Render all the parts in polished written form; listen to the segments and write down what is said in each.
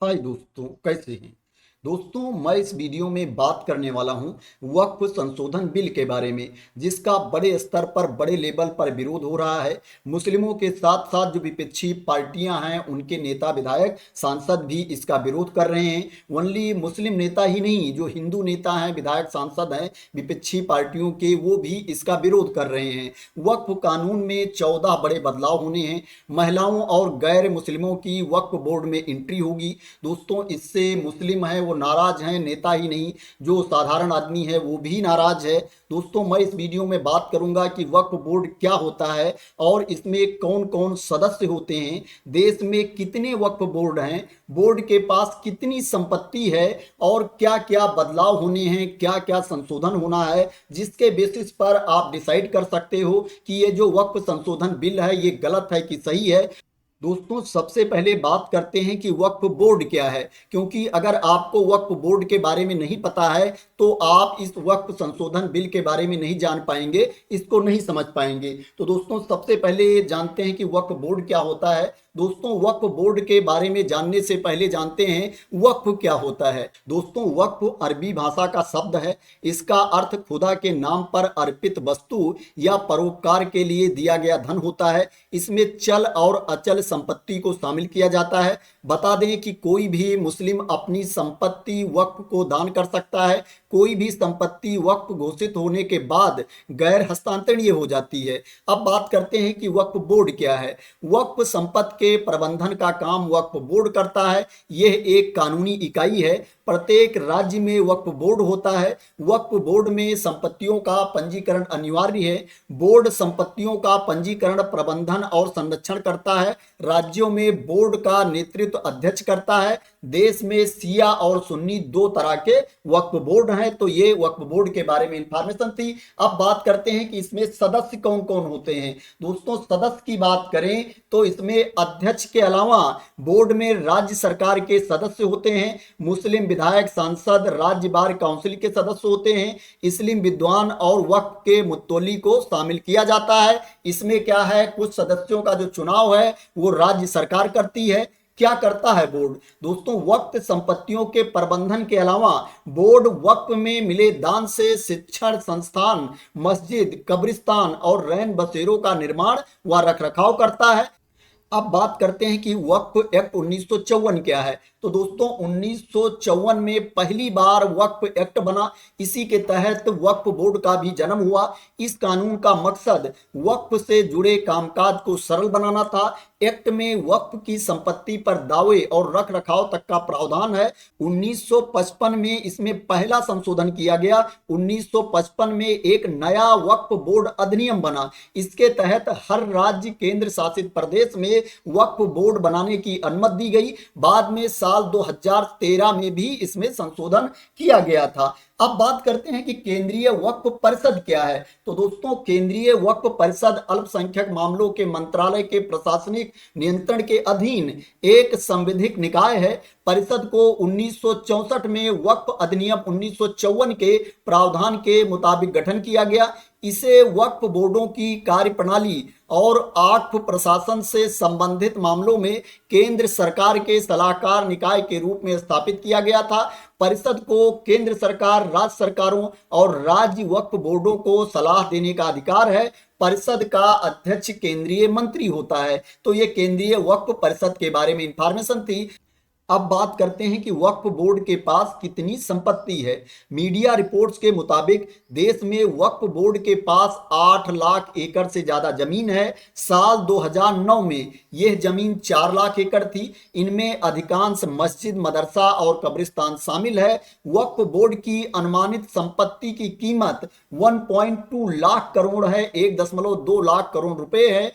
हाय दोस्तों, कैसे हैं। दोस्तों, मैं इस वीडियो में बात करने वाला हूं वक्फ संशोधन बिल के बारे में, जिसका बड़े स्तर पर बड़े लेवल पर विरोध हो रहा है। मुस्लिमों के साथ साथ जो विपक्षी पार्टियां हैं, उनके नेता विधायक सांसद भी इसका विरोध कर रहे हैं। ओनली मुस्लिम नेता ही नहीं, जो हिंदू नेता हैं, विधायक सांसद हैं विपक्षी पार्टियों के, वो भी इसका विरोध कर रहे हैं। वक्फ कानून में 14 बड़े बदलाव होने हैं। महिलाओं और गैर मुस्लिमों की वक्फ बोर्ड में एंट्री होगी। दोस्तों, इससे मुस्लिम है वो नाराज हैं, नेता ही नहीं, जो साधारण आदमी है वो भी नाराज है। दोस्तों, मैं इस वीडियो में बात करूंगा कि वक्फ बोर्ड क्या होता है और इसमें कौन कौन सदस्य होते हैं, देश में कितने वक्फ बोर्ड हैं, बोर्ड के पास कितनी संपत्ति है और क्या क्या बदलाव होने हैं, क्या क्या संशोधन होना है, जिसके बेसिस पर आप डिसाइड कर सकते हो कि ये जो वक्फ संशोधन बिल है ये गलत है कि सही है। दोस्तों, सबसे पहले बात करते हैं कि वक्फ बोर्ड क्या है, क्योंकि अगर आपको वक्फ बोर्ड के बारे में नहीं पता है तो आप इस वक्फ संशोधन बिल के बारे में नहीं जान पाएंगे, इसको नहीं समझ पाएंगे। तो दोस्तों, सबसे पहले जानते हैं कि वक्फ बोर्ड क्या होता है। दोस्तों, वक्फ बोर्ड के बारे में जानने से पहले जानते हैं वक्फ क्या होता है। दोस्तों, वक्फ अरबी भाषा का शब्द है। इसका अर्थ खुदा के नाम पर अर्पित वस्तु या परोपकार के लिए दिया गया धन होता है। इसमें चल और अचल संपत्ति को शामिल किया जाता है। बता दें कि कोई भी मुस्लिम अपनी संपत्ति वक्फ को दान कर सकता है। कोई भी संपत्ति वक्फ घोषित होने के बाद गैर हस्तांतरणीय हो जाती है। अब बात करते हैं कि वक्फ बोर्ड क्या है। वक्फ संपत्ति के प्रबंधन का काम वक्फ बोर्ड करता है। यह एक कानूनी इकाई है। प्रत्येक राज्य में वक्फ बोर्ड होता है। वक्फ बोर्ड में संपत्तियों का पंजीकरण अनिवार्य है। बोर्ड संपत्तियों का पंजीकरण, प्रबंधन और संरक्षण करता है। राज्यों में बोर्ड का नेतृत्व अध्यक्ष करता है। देश में सिया और सुन्नी दो तरह के वक्फ बोर्ड हैं। तो ये वक्फ बोर्ड के बारे में इंफॉर्मेशन थी। अब बात करते हैं कि इसमें सदस्य कौन कौन होते हैं। दोस्तों, सदस्य की बात करें तो इसमें अध्यक्ष के अलावा बोर्ड में राज्य सरकार के सदस्य होते हैं। मुस्लिम विधायक सांसद राज्य बार काउंसिल के सदस्य होते हैं। इस्लाम विद्वान और वक्फ के मुत्तोली को शामिल किया जाता है। इसमें क्या है, कुछ सदस्यों का जो चुनाव है वो राज्य सरकार करती है। क्या करता है बोर्ड। दोस्तों, वक्फ संपत्तियों के प्रबंधन के अलावा बोर्ड वक्फ में मिले दान से शिक्षण संस्थान, मस्जिद, कब्रिस्तान और रैन बसेरों का निर्माण व रखरखाव करता है। अब बात करते हैं कि वक्फ एक्ट 1954 क्या है। तो दोस्तों, 1954 में पहली बार वक्फ एक्ट बना। इसी के तहत वक्फ बोर्ड का भी जन्म हुआ। इस कानून का मकसद वक्फ से जुड़े कामकाज को सरल बनाना था। एक्ट में वक्फ की संपत्ति पर दावे और रख रखाव तक का प्रावधान है। 1955 में इसमें पहला संशोधन किया गया। 1955 में एक नया वक्फ बोर्ड अधिनियम बना। इसके तहत हर राज्य, केंद्र शासित प्रदेश में वक्फ बोर्ड बनाने की अनुमति दी गई। बाद में साल 2013 में भी इसमें संशोधन किया गया था। अब बात करते हैं कि केंद्रीय वक्फ परिषद क्या है। तो दोस्तों, केंद्रीय वक्फ परिषद अल्पसंख्यक मामलों के मंत्रालय के प्रशासनिक नियंत्रण के अधीन एक संवैधानिक निकाय है। परिषद को 1964 में वक्फ अधिनियम 1954 के प्रावधान के मुताबिक गठन किया गया। इसे वक्फ बोर्डों की कार्यप्रणाली और वक्फ प्रशासन से संबंधित मामलों में केंद्र सरकार के सलाहकार निकाय के रूप में स्थापित किया गया था। परिषद को केंद्र सरकार, राज्य सरकारों और राज्य वक्फ बोर्डों को सलाह देने का अधिकार है। परिषद का अध्यक्ष केंद्रीय मंत्री होता है। तो ये केंद्रीय वक्फ परिषद के बारे में इंफॉर्मेशन थी। अब बात करते हैं कि वक्फ बोर्ड के पास कितनी संपत्ति है। मीडिया रिपोर्ट्स के मुताबिक देश में वक्फ बोर्ड के पास 8 लाख एकड़ से ज्यादा जमीन है। साल 2009 में यह जमीन 4 लाख एकड़ थी। इनमें अधिकांश मस्जिद, मदरसा और कब्रिस्तान शामिल है। वक्फ बोर्ड की अनुमानित संपत्ति की कीमत 1.2 लाख करोड़ है, 1.2 लाख करोड़ रुपए है।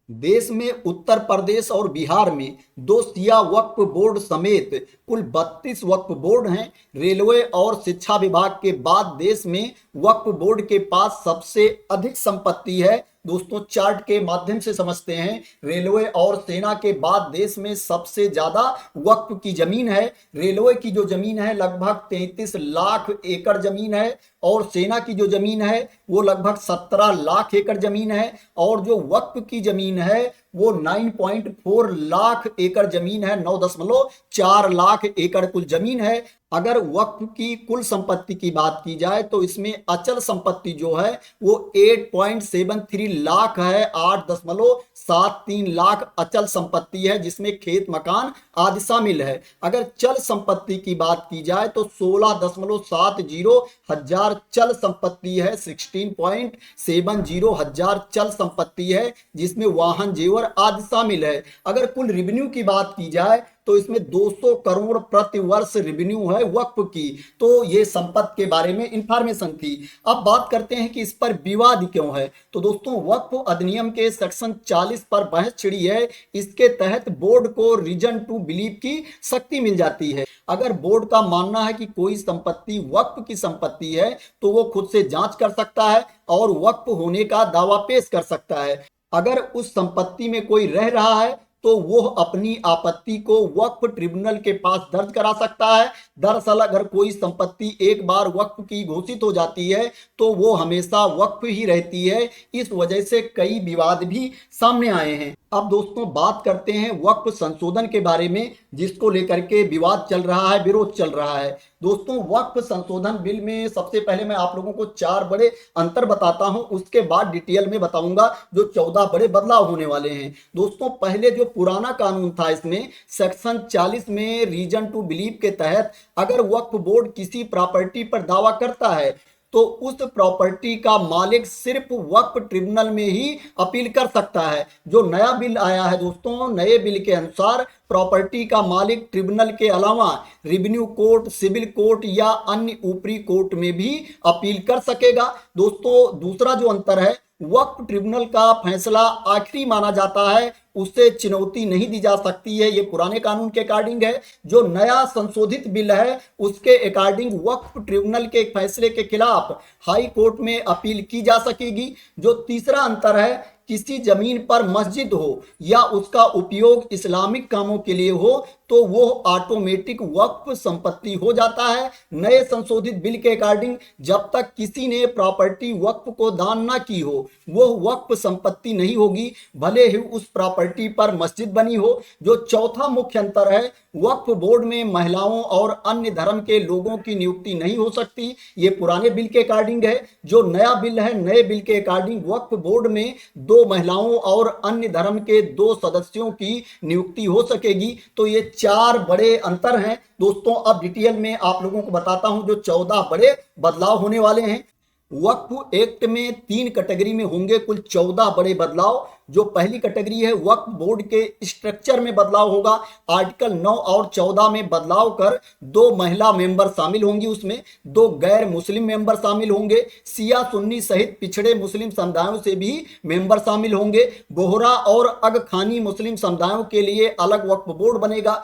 देश में उत्तर प्रदेश और बिहार में 2 सिया वक्फ बोर्ड समेत कुल 32 वक्फ बोर्ड हैं। रेलवे और शिक्षा विभाग के बाद देश में वक्फ बोर्ड के पास सबसे अधिक संपत्ति है। दोस्तों, चार्ट के माध्यम से समझते हैं। रेलवे और सेना के बाद देश में सबसे ज्यादा वक्फ की जमीन है। रेलवे की जो जमीन है लगभग 33 लाख एकड़ जमीन है और सेना की जो जमीन है वो लगभग 17 लाख एकड़ जमीन है। और जो वक्फ की जमीन है वो 9.4 लाख एकड़ जमीन है, 9.4 लाख एकड़ कुल जमीन है। अगर वक्फ की कुल संपत्ति की बात की जाए तो इसमें अचल संपत्ति जो है वो 8.73 लाख है, 8.73 लाख अचल संपत्ति है, जिसमें खेत मकान आदि शामिल है। अगर चल संपत्ति की बात की जाए तो 16.70 हजार चल संपत्ति है, 16.70 हजार चल संपत्ति है, जिसमें वाहन जेवर आदि शामिल है। अगर कुल रेवेन्यू की बात की जाए तो इसमें 200 करोड़ प्रति वर्ष रेवेन्यू है वक्फ की। तो ये संपत्ति के बारे में इंफॉर्मेशन थी। अब बात करते हैं कि इस पर विवाद क्यों है। तो दोस्तों, वक्फ अधिनियम के सेक्शन 40 पर बहस छिड़ी है। इसके तहत बोर्ड को रीजन टू बिलीव की शक्ति मिल जाती है। अगर बोर्ड का मानना है कि कोई संपत्ति वक्फ की संपत्ति है तो वो खुद से जांच कर सकता है और वक्फ होने का दावा पेश कर सकता है। अगर उस संपत्ति में कोई रह रहा है तो वो अपनी आपत्ति को वक्फ ट्रिब्यूनल के पास दर्ज करा सकता है। दरअसल अगर कोई संपत्ति एक बार वक्फ की घोषित हो जाती है तो वो हमेशा वक्फ ही रहती है। इस वजह से कई विवाद भी सामने आए हैं। अब दोस्तों, बात करते हैं वक्फ संशोधन के बारे में, जिसको लेकर के विवाद चल रहा है, विरोध चल रहा है। दोस्तों, वक्फ संशोधन बिल में सबसे पहले मैं आप लोगों को 4 बड़े अंतर बताता हूं, उसके बाद डिटेल में बताऊंगा जो 14 बड़े बदलाव होने वाले हैं। दोस्तों, पहले जो पुराना कानून था, इसमें सेक्शन 40 में रीजन टू बिलीव के तहत अगर वक्फ बोर्ड किसी प्रॉपर्टी पर दावा करता है तो उस प्रॉपर्टी का मालिक सिर्फ वक्फ ट्रिब्यूनल में ही अपील कर सकता है। जो नया बिल आया है दोस्तों, नए बिल के अनुसार प्रॉपर्टी का मालिक ट्रिब्यूनल के अलावा रेवेन्यू कोर्ट, सिविल कोर्ट या अन्य ऊपरी कोर्ट में भी अपील कर सकेगा। दोस्तों, दूसरा जो अंतर है, वक्फ ट्रिब्यूनल का फैसला आखिरी माना जाता है, उससे चुनौती नहीं दी जा सकती है। ये पुराने कानून के अकॉर्डिंग है। जो नया संशोधित बिल है उसके अकॉर्डिंग वक्फ ट्रिब्यूनल के फैसले के खिलाफ हाई कोर्ट में अपील की जा सकेगी। जो तीसरा अंतर है, किसी जमीन पर मस्जिद हो या उसका उपयोग इस्लामिक कामों के लिए हो तो वो ऑटोमेटिक वक्फ संपत्ति हो जाता है। नए संशोधित बिल के अकॉर्डिंग जब तक किसी ने प्रॉपर्टी वक्फ को दान ना की हो वो वक्फ संपत्ति नहीं होगी, भले ही उस प्रॉपर्टी पर मस्जिद बनी हो। जो चौथा मुख्य अंतर है, वक्फ बोर्ड में महिलाओं और अन्य धर्म के लोगों की नियुक्ति नहीं हो सकती। ये पुराने बिल के अकॉर्डिंग है। जो नया बिल है, नए बिल के अकॉर्डिंग वक्फ बोर्ड में 2 महिलाओं और अन्य धर्म के 2 सदस्यों की नियुक्ति हो सकेगी। तो ये 4 बड़े अंतर हैं दोस्तों। अब डिटेल में आप लोगों को बताता हूं जो 14 बड़े बदलाव होने वाले हैं। वक्फ एक्ट में 3 कैटेगरी में होंगे कुल 14 बड़े बदलाव। जो पहली कैटेगरी है, वक्फ बोर्ड के स्ट्रक्चर में बदलाव होगा। आर्टिकल 9 और 14 में बदलाव कर 2 महिला मेंबर शामिल होंगी, उसमें 2 गैर मुस्लिम मेंबर शामिल होंगे। सिया सुन्नी सहित पिछड़े मुस्लिम समुदायों से भी मेंबर शामिल होंगे। बोहरा और अगखानी मुस्लिम समुदायों के लिए अलग वक्फ बोर्ड बनेगा।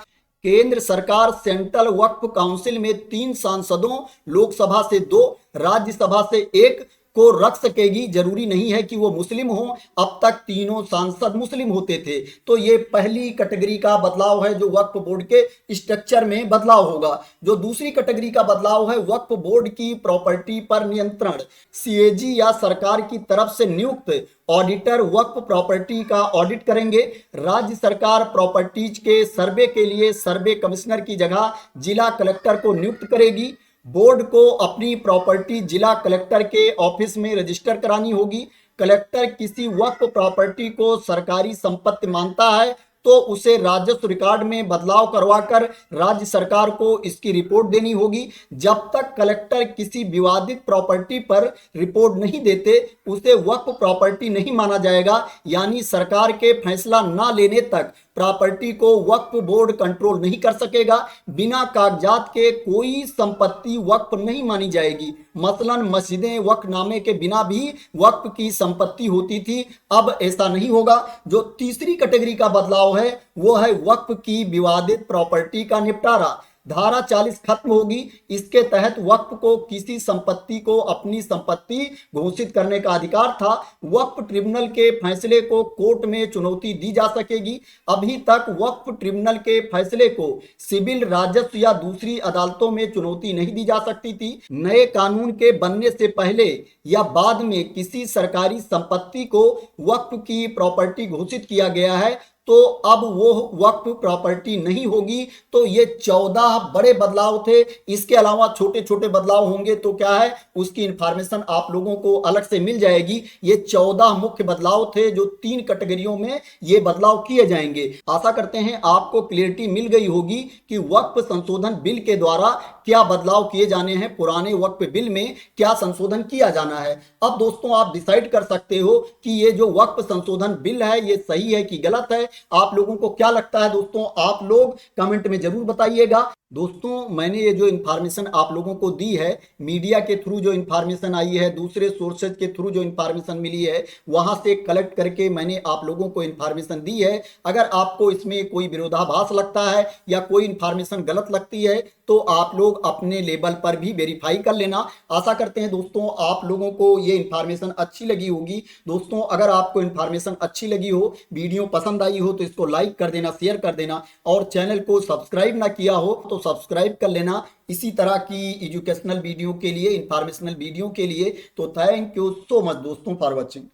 केंद्र सरकार सेंट्रल वक्फ काउंसिल में 3 सांसदों, लोकसभा से 2, राज्यसभा से 1 को रख सकेगी। जरूरी नहीं है कि वो मुस्लिम हो, अब तक तीनों सांसद मुस्लिम होते थे। तो ये पहली कैटेगरी का बदलाव है जो वक्फ बोर्ड के स्ट्रक्चर में बदलाव होगा। जो दूसरी कैटेगरी का बदलाव है, वक्फ बोर्ड की प्रॉपर्टी पर नियंत्रण। सीएजी या सरकार की तरफ से नियुक्त ऑडिटर वक्फ प्रॉपर्टी का ऑडिट करेंगे। राज्य सरकार प्रॉपर्टीज के सर्वे के लिए सर्वे कमिश्नर की जगह जिला कलेक्टर को नियुक्त करेगी। बोर्ड को अपनी प्रॉपर्टी जिला कलेक्टर के ऑफिस में रजिस्टर करानी होगी। कलेक्टर किसी वक्फ प्रॉपर्टी को सरकारी संपत्ति मानता है तो उसे राजस्व रिकॉर्ड में बदलाव करवाकर राज्य सरकार को इसकी रिपोर्ट देनी होगी। जब तक कलेक्टर किसी विवादित प्रॉपर्टी पर रिपोर्ट नहीं देते उसे वक्फ प्रॉपर्टी नहीं माना जाएगा। यानी सरकार के फैसला ना लेने तक प्रॉपर्टी को वक्फ बोर्ड कंट्रोल नहीं कर सकेगा। बिना कागजात के कोई संपत्ति वक्फ नहीं मानी जाएगी। मसलन मस्जिदें वक्फनामे के बिना भी वक्फ की संपत्ति होती थी, अब ऐसा नहीं होगा। जो तीसरी कैटेगरी का बदलाव है वो है वक्फ की विवादित प्रॉपर्टी का निपटारा। धारा 40 खत्म होगी। इसके तहत वक्फ को किसी संपत्ति को अपनी संपत्ति घोषित करने का अधिकार था। वक्फ ट्रिब्यूनल के फैसले को कोर्ट में चुनौती दी जा सकेगी। अभी तक वक्फ ट्रिब्यूनल के फैसले को सिविल, राजस्व या दूसरी अदालतों में चुनौती नहीं दी जा सकती थी। नए कानून के बनने से पहले या बाद में किसी सरकारी संपत्ति को वक्फ की प्रॉपर्टी घोषित किया गया है तो अब वो वक्फ प्रॉपर्टी नहीं होगी। तो ये 14 बड़े बदलाव थे। इसके अलावा छोटे छोटे बदलाव होंगे तो क्या है, उसकी इंफॉर्मेशन आप लोगों को अलग से मिल जाएगी। ये 14 मुख्य बदलाव थे जो 3 कैटेगरियों में ये बदलाव किए जाएंगे। आशा करते हैं आपको क्लियरिटी मिल गई होगी कि वक्फ संशोधन बिल के द्वारा क्या बदलाव किए जाने हैं, पुराने वक्फ बिल में क्या संशोधन किया जाना है। अब दोस्तों आप डिसाइड कर सकते हो कि ये जो वक्फ संशोधन बिल है ये सही है कि गलत है। आप लोगों को क्या लगता है दोस्तों, आप लोग कमेंट में जरूर बताइएगा। दोस्तों मैंने ये जो इन्फॉर्मेशन आप लोगों को दी है, मीडिया के थ्रू जो इन्फॉर्मेशन आई है, दूसरे सोर्सेज के थ्रू जो इन्फॉर्मेशन मिली है, वहां से कलेक्ट करके मैंने आप लोगों को इन्फॉर्मेशन दी है। अगर आपको इसमें कोई विरोधाभास लगता है या कोई इन्फॉर्मेशन गलत लगती है तो आप लोग अपने लेवल पर भी वेरीफाई कर लेना। आशा करते हैं दोस्तों आप लोगों को ये इन्फॉर्मेशन अच्छी लगी होगी। दोस्तों अगर आपको इन्फॉर्मेशन अच्छी लगी हो, वीडियो पसंद आई हो तो इसको लाइक कर देना, शेयर कर देना, और चैनल को सब्सक्राइब ना किया हो तो सब्सक्राइब कर लेना इसी तरह की एजुकेशनल वीडियो के लिए, इंफॉर्मेशनल वीडियो के लिए। तो थैंक यू सो मच दोस्तों फॉर वॉचिंग।